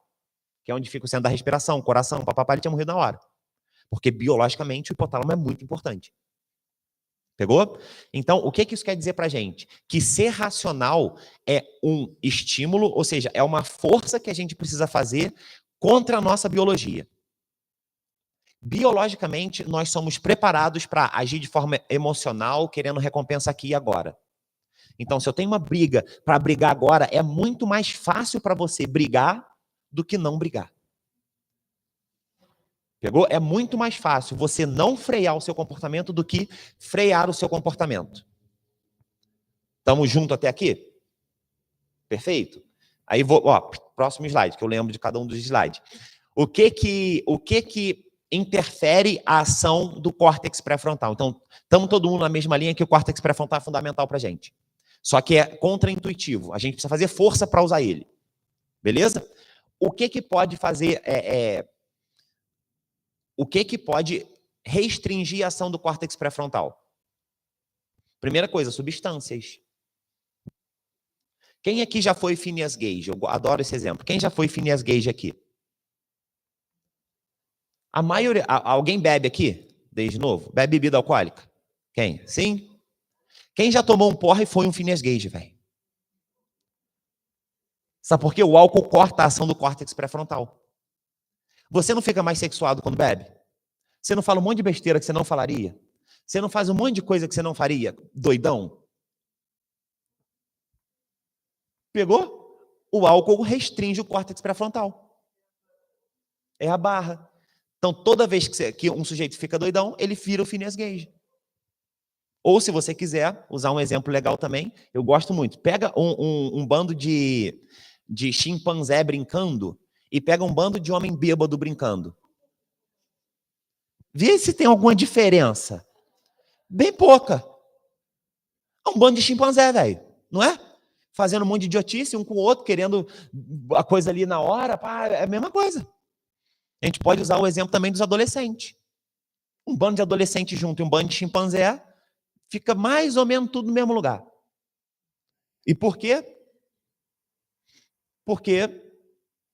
Que é onde fica o centro da respiração, coração, papapá, ele tinha morrido na hora. Porque biologicamente o hipotálamo é muito importante. Pegou? Então, o que isso quer dizer pra gente? Que ser racional é um estímulo, ou seja, é uma força que a gente precisa fazer contra a nossa biologia. Biologicamente, nós somos preparados para agir de forma emocional, querendo recompensa aqui e agora. Então, se eu tenho uma briga para brigar agora, é muito mais fácil para você brigar do que não brigar. Pegou? É muito mais fácil você não frear o seu comportamento do que frear o seu comportamento. Estamos juntos até aqui? Perfeito? Aí próximo slide, que eu lembro de cada um dos slides. O que interfere a ação do córtex pré-frontal? Então, estamos todo mundo na mesma linha que o córtex pré-frontal é fundamental para a gente. Só que é contraintuitivo. A gente precisa fazer força para usar ele. Beleza? O que pode fazer... O que pode restringir a ação do córtex pré-frontal? Primeira coisa, substâncias. Quem aqui já foi Phineas Gage? Eu adoro esse exemplo. Quem já foi Phineas Gage aqui? A maioria... Alguém bebe aqui? Desde novo? Bebe bebida alcoólica? Quem? Sim? Quem já tomou um porra e foi um Phineas Gage, velho? Sabe por quê? O álcool corta a ação do córtex pré-frontal. Você não fica mais sexuado quando bebe? Você não fala um monte de besteira que você não falaria? Você não faz um monte de coisa que você não faria? Doidão? Pegou? O álcool restringe o córtex pré-frontal. É a barra. Então, toda vez que um sujeito fica doidão, ele vira o Phineas Gage. Ou, se você quiser, usar um exemplo legal também, eu gosto muito. Pega um bando de chimpanzé brincando e pega um bando de homem bêbado brincando. Vê se tem alguma diferença. Bem pouca. É um bando de chimpanzé, velho. Não é? Fazendo um monte de idiotice, um com o outro, querendo a coisa ali na hora. Pá, é a mesma coisa. A gente pode usar o exemplo também dos adolescentes. Um bando de adolescentes junto e um bando de chimpanzé fica mais ou menos tudo no mesmo lugar. E por quê? Porque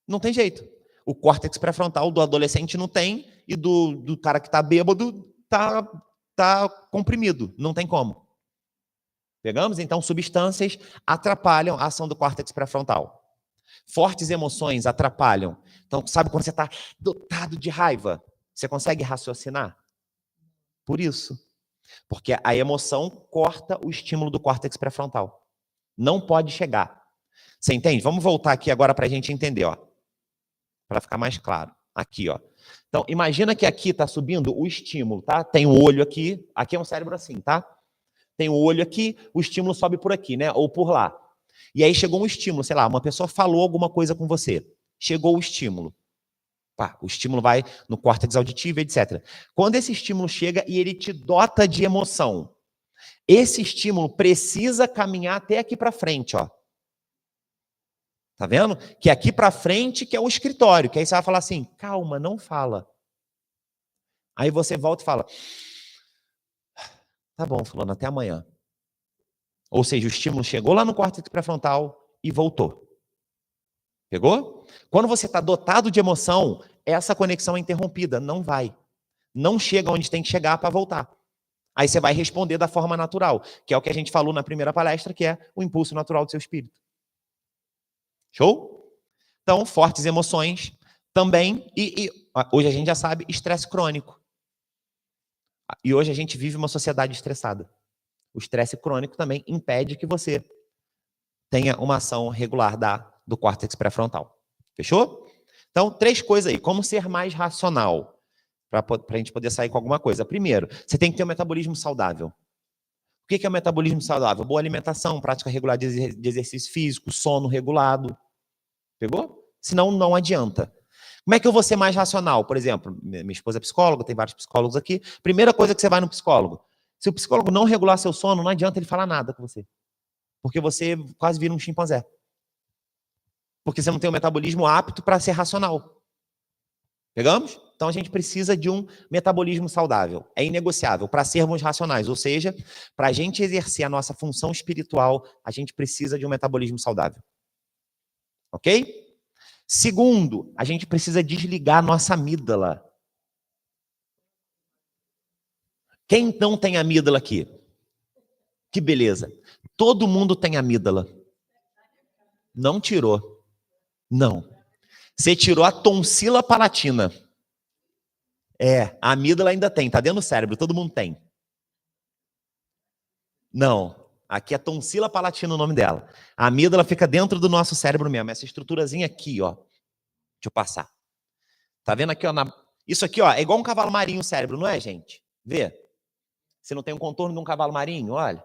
não tem jeito. O córtex pré-frontal do adolescente não tem e do cara que está bêbado tá comprimido. Não tem como. Pegamos? Então, substâncias atrapalham a ação do córtex pré-frontal. Fortes emoções atrapalham. Então, sabe quando você está dotado de raiva? Você consegue raciocinar? Por isso. Porque a emoção corta o estímulo do córtex pré-frontal. Não pode chegar. Você entende? Vamos voltar aqui agora para a gente entender, ó. Para ficar mais claro. Aqui, ó. Então, imagina que aqui está subindo o estímulo, tá? Tem o olho aqui. Aqui é um cérebro assim, tá? Tem o olho aqui, o estímulo sobe por aqui, né? Ou por lá. E aí chegou um estímulo, sei lá, uma pessoa falou alguma coisa com você. Chegou o estímulo. Pá, o estímulo vai no córtex auditivo, etc. Quando esse estímulo chega e ele te dota de emoção, esse estímulo precisa caminhar até aqui para frente, ó. Tá vendo? Que aqui para frente que é o escritório, que aí você vai falar assim, calma, não fala. Aí você volta e fala, tá bom, fulano, até amanhã. Ou seja, o estímulo chegou lá no córtex pré-frontal e voltou. Pegou? Quando você está dotado de emoção, essa conexão é interrompida, não vai. Não chega onde tem que chegar para voltar. Aí você vai responder da forma natural, que é o que a gente falou na primeira palestra, que é o impulso natural do seu espírito. Show? Então, fortes emoções também, hoje a gente já sabe, estresse crônico. E hoje a gente vive uma sociedade estressada. O estresse crônico também impede que você tenha uma ação regular do córtex pré-frontal. Fechou? Então, 3 coisas aí. Como ser mais racional? Para a gente poder sair com alguma coisa. Primeiro, você tem que ter um metabolismo saudável. O que é o metabolismo saudável? Boa alimentação, prática regular de exercício físico, sono regulado. Pegou? Senão, não adianta. Como é que eu vou ser mais racional? Por exemplo, minha esposa é psicóloga, tem vários psicólogos aqui. Primeira coisa que você vai no psicólogo. Se o psicólogo não regular seu sono, não adianta ele falar nada com você. Porque você quase vira um chimpanzé. Porque você não tem um metabolismo apto para ser racional. Pegamos? Então a gente precisa de um metabolismo saudável. É inegociável para sermos racionais. Ou seja, para a gente exercer a nossa função espiritual, a gente precisa de um metabolismo saudável. Ok? Segundo, a gente precisa desligar a nossa amígdala. Quem não tem amígdala aqui? Que beleza. Todo mundo tem amígdala. Não tirou. Não. Você tirou a tonsila palatina. A amígdala ainda tem, tá dentro do cérebro, todo mundo tem. Não. Aqui é tonsila palatina o nome dela. A amígdala fica dentro do nosso cérebro mesmo. Essa estruturazinha aqui, ó. Deixa eu passar. Tá vendo aqui, ó? Isso aqui, ó, é igual um cavalo marinho o cérebro, não é, gente? Vê. Você não tem um contorno de um cavalo marinho, olha.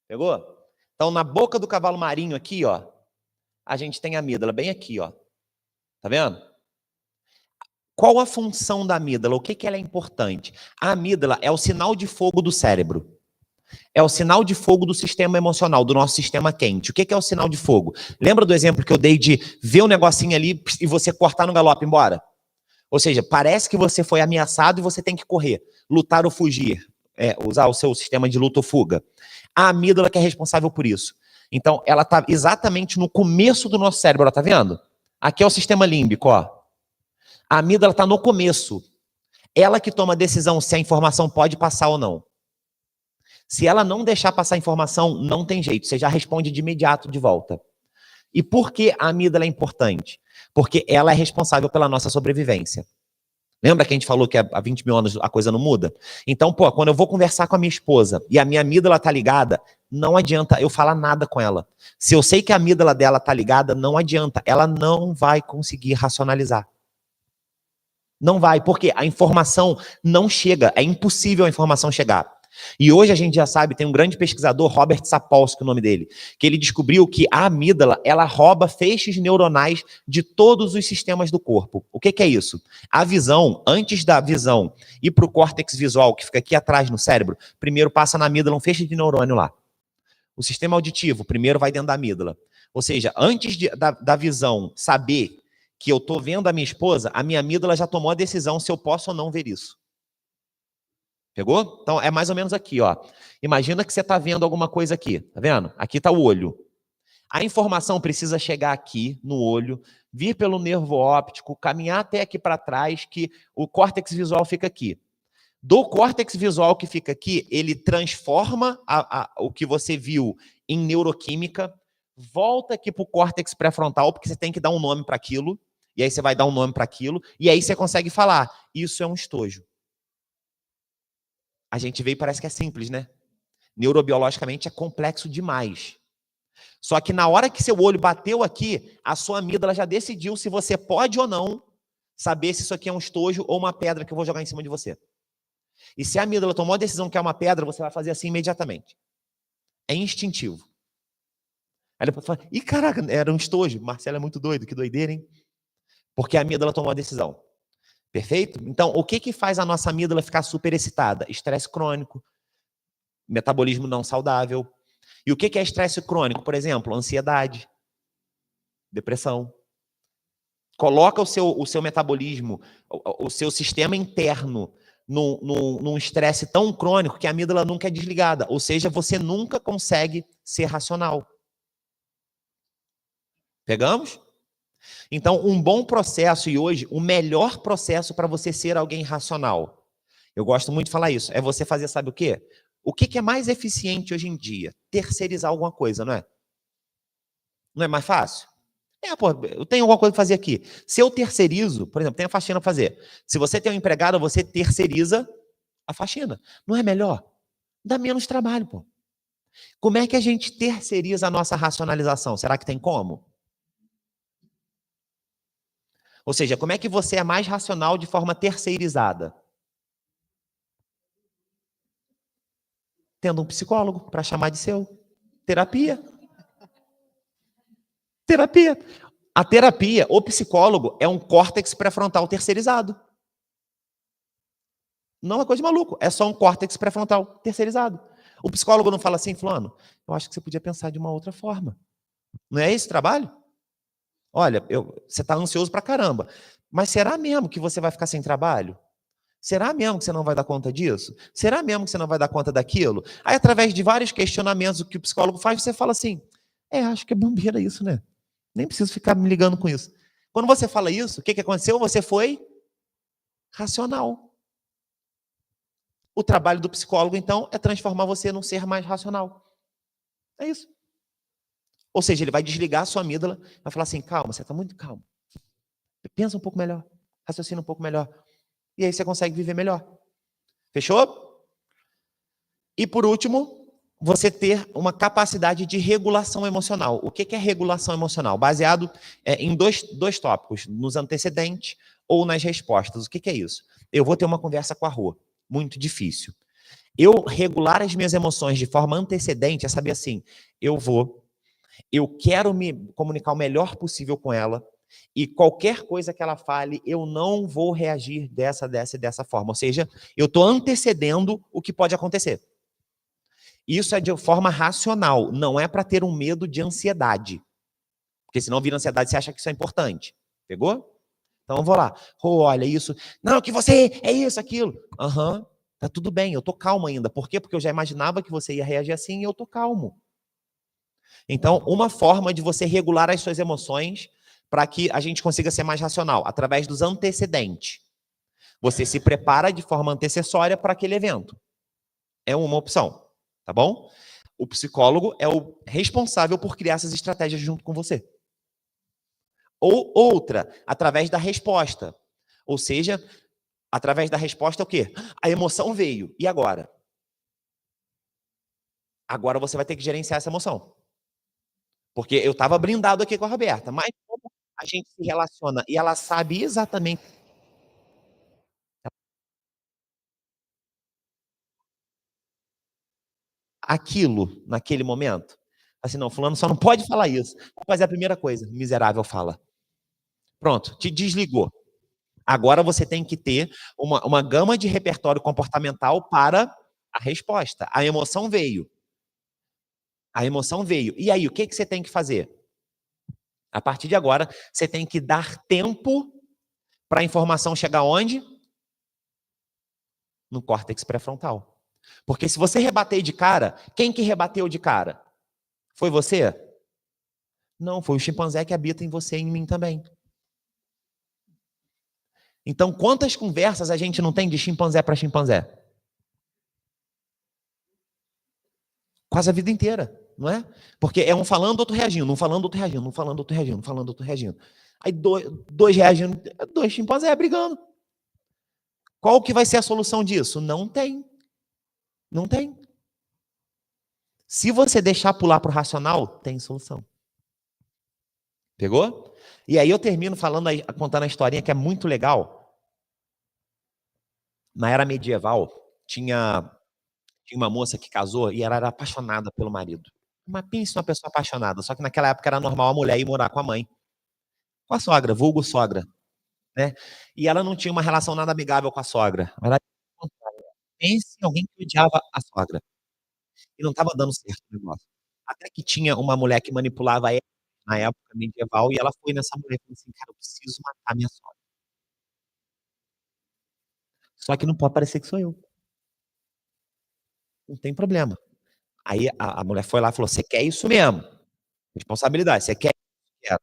Pegou? Então, na boca do cavalo marinho aqui, ó, a gente tem a amígdala, bem aqui, ó. Tá vendo? Qual a função da amígdala? O que ela é importante? A amígdala é o sinal de fogo do cérebro. É o sinal de fogo do sistema emocional, do nosso sistema quente. O que é o sinal de fogo? Lembra do exemplo que eu dei de ver um negocinho ali e você cortar no galope e ir embora? Ou seja, parece que você foi ameaçado e você tem que correr, lutar ou fugir, usar o seu sistema de luta ou fuga. A amígdala que é responsável por isso. Então, ela está exatamente no começo do nosso cérebro, tá vendo? Aqui é o sistema límbico, ó. A amígdala está no começo. Ela que toma a decisão se a informação pode passar ou não. Se ela não deixar passar a informação, não tem jeito. Você já responde de imediato de volta. E por que a amígdala é importante? Porque ela é responsável pela nossa sobrevivência. Lembra que a gente falou que há 20 mil anos a coisa não muda? Então, quando eu vou conversar com a minha esposa e a minha amígdala tá ligada, não adianta eu falar nada com ela. Se eu sei que a amígdala dela tá ligada, não adianta. Ela não vai conseguir racionalizar. Não vai, porque a informação não chega. É impossível a informação chegar. E hoje a gente já sabe, tem um grande pesquisador, Robert Sapolsky, o nome dele, que ele descobriu que a amígdala, ela rouba feixes neuronais de todos os sistemas do corpo. O que é isso? A visão, antes da visão ir para o córtex visual, que fica aqui atrás no cérebro, primeiro passa na amígdala um feixe de neurônio lá. O sistema auditivo, primeiro vai dentro da amígdala. Ou seja, antes da visão saber que eu estou vendo a minha esposa, a minha amígdala já tomou a decisão se eu posso ou não ver isso. Pegou? Então, é mais ou menos aqui, ó. Imagina que você está vendo alguma coisa aqui, tá vendo? Aqui está o olho. A informação precisa chegar aqui no olho, vir pelo nervo óptico, caminhar até aqui para trás, que o córtex visual fica aqui. Do córtex visual que fica aqui, ele transforma o que você viu em neuroquímica, volta aqui para o córtex pré-frontal, porque você tem que dar um nome para aquilo, e aí você vai dar um nome para aquilo, e aí você consegue falar, isso é um estojo. A gente vê e parece que é simples, né? Neurobiologicamente é complexo demais. Só que na hora que seu olho bateu aqui, a sua amígdala já decidiu se você pode ou não saber se isso aqui é um estojo ou uma pedra que eu vou jogar em cima de você. E se a amígdala tomou a decisão que é uma pedra, você vai fazer assim imediatamente. É instintivo. Aí depois fala, ih, caraca, era um estojo. Marcelo é muito doido, que doideira, hein? Porque a amígdala tomou a decisão. Perfeito? Então, o que faz a nossa amígdala ficar super excitada? Estresse crônico, metabolismo não saudável. E o que é estresse crônico? Por exemplo, ansiedade, depressão. Coloca o seu metabolismo, o seu sistema interno num estresse tão crônico que a amígdala nunca é desligada. Ou seja, você nunca consegue ser racional. Pegamos? Então, um bom processo, e hoje, o melhor processo para você ser alguém racional. Eu gosto muito de falar isso. É você fazer, sabe o quê? O que é mais eficiente hoje em dia? Terceirizar alguma coisa, não é? Não é mais fácil? Pô, eu tenho alguma coisa para fazer aqui. Se eu terceirizo, por exemplo, tem a faxina para fazer. Se você tem um empregado, você terceiriza a faxina. Não é melhor? Dá menos trabalho, pô. Como é que a gente terceiriza a nossa racionalização? Será que tem como? Ou seja, como é que você é mais racional de forma terceirizada? Tendo um psicólogo para chamar de seu. Terapia. Terapia. A terapia, o psicólogo, é um córtex pré-frontal terceirizado. Não é coisa de maluco, é só um córtex pré-frontal terceirizado. O psicólogo não fala assim, fulano, eu acho que você podia pensar de uma outra forma. Não é esse o trabalho? Olha, você está ansioso pra caramba, mas será mesmo que você vai ficar sem trabalho? Será mesmo que você não vai dar conta disso? Será mesmo que você não vai dar conta daquilo? Aí, através de vários questionamentos que o psicólogo faz, você fala assim, acho que é bobeira isso, né? Nem preciso ficar me ligando com isso. Quando você fala isso, o que aconteceu? Você foi racional. O trabalho do psicólogo, então, é transformar você num ser mais racional. É isso. Ou seja, ele vai desligar a sua amígdala, vai falar assim, calma, você está muito calmo. Pensa um pouco melhor, raciocina um pouco melhor. E aí você consegue viver melhor. Fechou? E por último, você ter uma capacidade de regulação emocional. O que é regulação emocional? Baseado em dois tópicos, nos antecedentes ou nas respostas. O que é isso? Eu vou ter uma conversa com a Rô, muito difícil. Eu regular as minhas emoções de forma antecedente é saber assim, eu quero me comunicar o melhor possível com ela, e qualquer coisa que ela fale, eu não vou reagir dessa forma. Ou seja, eu estou antecedendo o que pode acontecer. Isso é de forma racional, não é para ter um medo de ansiedade. Porque senão vira ansiedade, você acha que isso é importante. Pegou? Então eu vou lá. Olha isso. Não, que você é isso, aquilo. Aham. Tá tudo bem, eu tô calmo ainda. Por quê? Porque eu já imaginava que você ia reagir assim e eu tô calmo. Então, uma forma de você regular as suas emoções para que a gente consiga ser mais racional, através dos antecedentes. Você se prepara de forma antecessória para aquele evento. É uma opção, tá bom? O psicólogo é o responsável por criar essas estratégias junto com você. Ou outra, através da resposta. Ou seja, através da resposta o quê? A emoção veio. E agora? Agora você vai ter que gerenciar essa emoção. Porque eu estava brindado aqui com a Roberta, mas como a gente se relaciona e ela sabe exatamente aquilo naquele momento. Assim, não, fulano só não pode falar isso. Vou fazer a primeira coisa, miserável fala. Pronto, te desligou. Agora você tem que ter uma gama de repertório comportamental para a resposta. A emoção veio. A emoção veio. E aí, o que você tem que fazer? A partir de agora, você tem que dar tempo para a informação chegar onde? No córtex pré-frontal. Porque se você rebater de cara, quem que rebateu de cara? Foi você? Não, foi o chimpanzé que habita em você e em mim também. Então, quantas conversas a gente não tem de chimpanzé para chimpanzé? Quase a vida inteira, não é? Porque é um falando, outro reagindo, um falando, outro reagindo, um falando, outro reagindo, um falando, outro reagindo. Aí dois reagindo, dois chimpanzé brigando. Qual que vai ser a solução disso? Não tem. Não tem. Se você deixar pular para o racional, tem solução. Pegou? E aí eu termino falando, contando a historinha que é muito legal. Na era medieval, tinha uma moça que casou e ela era apaixonada pelo marido. Mas pense numa pessoa apaixonada, só que naquela época era normal a mulher ir morar com a mãe. Com a sogra, vulgo sogra, né? E ela não tinha uma relação nada amigável com a sogra. Na verdade, pense em alguém que odiava a sogra. E não estava dando certo o negócio. Até que tinha uma mulher que manipulava ela na época medieval e ela foi nessa mulher e falou assim: "Cara, eu preciso matar minha sogra. Só que não pode parecer que sou eu. Não tem problema". Aí a mulher foi lá e falou: "Você quer isso mesmo? Responsabilidade, você quer isso? Quero.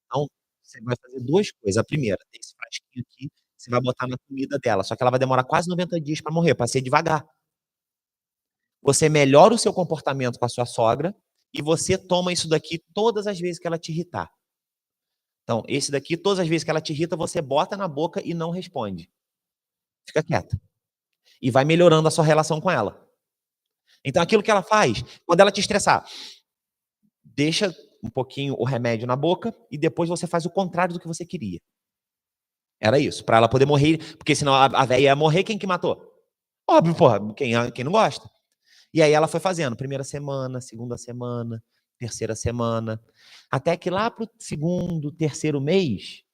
Então, você vai fazer 2 coisas. A primeira, tem esse frasquinho aqui, você vai botar na comida dela, só que ela vai demorar quase 90 dias para morrer, para ser devagar. Você melhora o seu comportamento com a sua sogra e você toma isso daqui todas as vezes que ela te irritar. Então, esse daqui, todas as vezes que ela te irrita, você bota na boca e não responde. Fica quieta. E vai melhorando a sua relação com ela. Então, aquilo que ela faz, quando ela te estressar, deixa um pouquinho o remédio na boca e depois você faz o contrário do que você queria. Era isso, para ela poder morrer, porque senão a véia ia morrer, quem que matou? Óbvio, porra, quem não gosta. E aí ela foi fazendo, primeira semana, segunda semana, terceira semana, até que lá pro segundo, terceiro mês,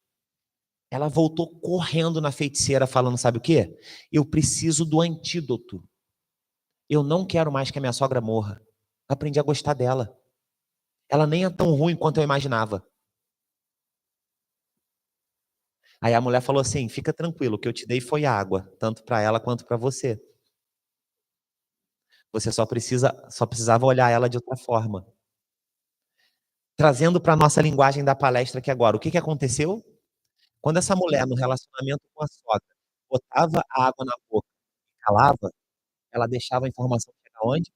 ela voltou correndo na feiticeira falando, sabe o quê? Eu preciso do antídoto. Eu não quero mais que a minha sogra morra. Aprendi a gostar dela. Ela nem é tão ruim quanto eu imaginava. Aí a mulher falou assim, fica tranquilo, o que eu te dei foi água, tanto para ela quanto para você. Você só precisava olhar ela de outra forma. Trazendo para a nossa linguagem da palestra aqui agora, o que aconteceu? Quando essa mulher, no relacionamento com a sogra, botava a água na boca e calava, ela deixava a informação chegar onde?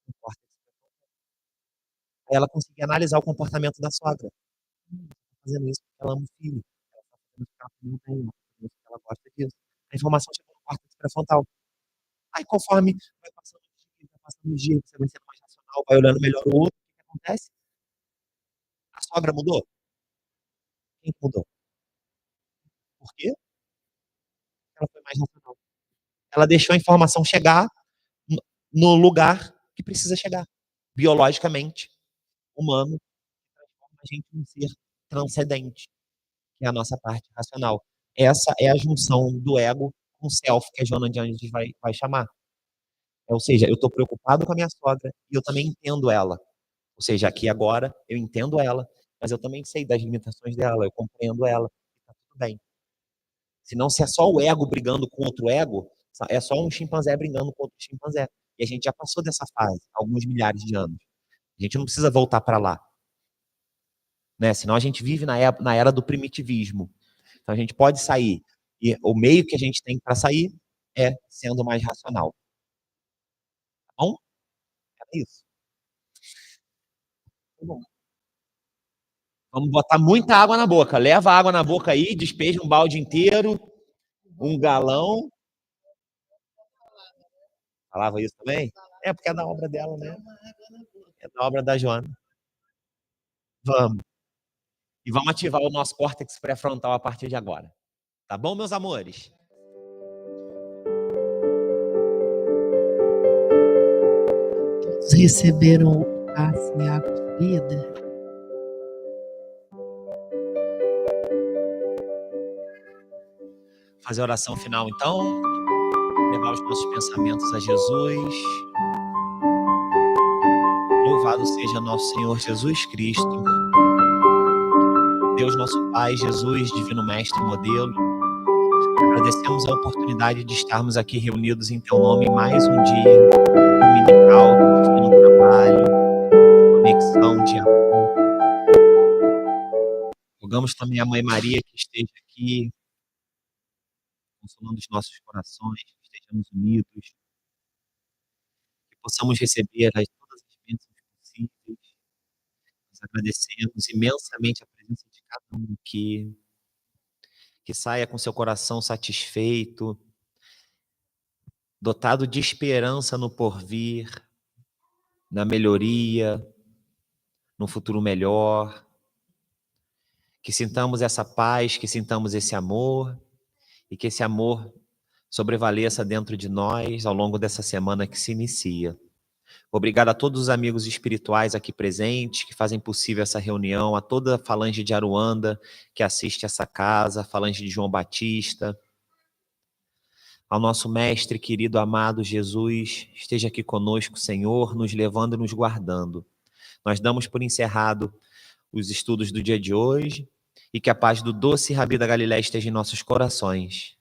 No córtex pré-frontal. Aí ela conseguia analisar o comportamento da sogra. Tá fazendo isso porque ela ama o filho. Ela tá fazendo isso porque ela não tem, ela tá fazendo isso porque ela gosta disso. A informação chegou no córtex pré-frontal. Aí conforme vai passando os dias, você vai sendo mais racional, vai olhando melhor o outro, o que acontece? A sogra mudou? Quem mudou? Por quê? Ela foi mais racional. Ela deixou a informação chegar no lugar que precisa chegar. Biologicamente, humano, transforma a gente num ser transcendente, que é a nossa parte racional. Essa é a junção do ego com o self, que a Joana de Anjos vai chamar. Ou seja, eu estou preocupado com a minha sogra e eu também entendo ela. Ou seja, aqui agora eu entendo ela, mas eu também sei das limitações dela, eu compreendo ela, está tudo bem. Senão, se é só o ego brigando com outro ego, é só um chimpanzé brigando com outro chimpanzé. E a gente já passou dessa fase, há alguns milhares de anos. A gente não precisa voltar para lá. Né? Senão a gente vive na era do primitivismo. Então a gente pode sair. E o meio que a gente tem para sair é sendo mais racional. Tá bom? É isso. Tá bom. Vamos botar muita água na boca. Leva a água na boca aí, despeja um balde inteiro, um galão. Falava isso também? É, porque é da obra dela, né? É da obra da Joana. Vamos. E vamos ativar o nosso córtex pré-frontal a partir de agora. Tá bom, meus amores? Todos receberam o passe e água de vida? Fazer a oração final, então. Levar os nossos pensamentos a Jesus. Louvado seja nosso Senhor Jesus Cristo. Deus nosso Pai, Jesus, Divino Mestre, Modelo. Agradecemos a oportunidade de estarmos aqui reunidos em Teu nome mais um dia dominical, no trabalho, conexão de amor. Rogamos também a Mãe Maria que esteja aqui, consolando os nossos corações, que estejamos unidos, que possamos receber todas as bênçãos possíveis. Nós agradecemos imensamente a presença de cada um aqui. Que saia com seu coração satisfeito, dotado de esperança no porvir, na melhoria, num futuro melhor. Que sintamos essa paz, que sintamos esse amor e que esse amor sobrevaleça dentro de nós ao longo dessa semana que se inicia. Obrigado a todos os amigos espirituais aqui presentes que fazem possível essa reunião, a toda a falange de Aruanda que assiste essa casa, a falange de João Batista, ao nosso mestre querido, amado Jesus, esteja aqui conosco, Senhor, nos levando e nos guardando. Nós damos por encerrado os estudos do dia de hoje e que a paz do doce Rabi da Galileia esteja em nossos corações.